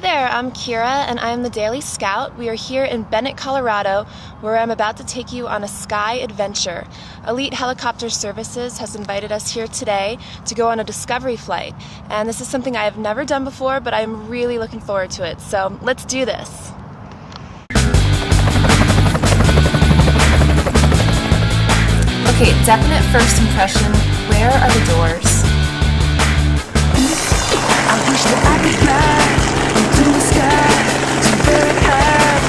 there, I'm Kira and I'm the Daily Scout. We are here in Bennett, Colorado, where I'm about to take you on a sky adventure. Elite Helicopter Services has invited us here today to go on a discovery flight. And this is something I have never done before, but I'm really looking forward to it. So let's do this. Okay, definite first impression. Where are the doors? I wish that I could fly into the sky so very high,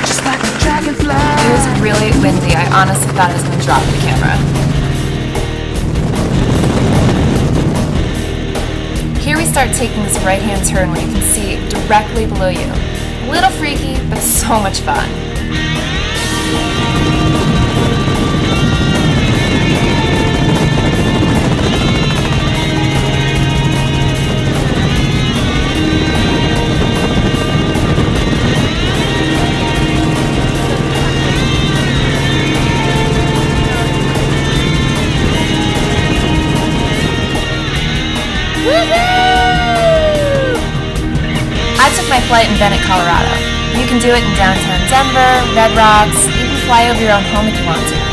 just like a dragonfly. It was really windy. I honestly thought I was going to drop the camera. Here we start taking this right-hand turn where you can see directly below you. A little freaky, but so much fun. I took my flight in Bennett, Colorado. You can do it in downtown Denver, Red Rocks, even fly over your own home if you want to.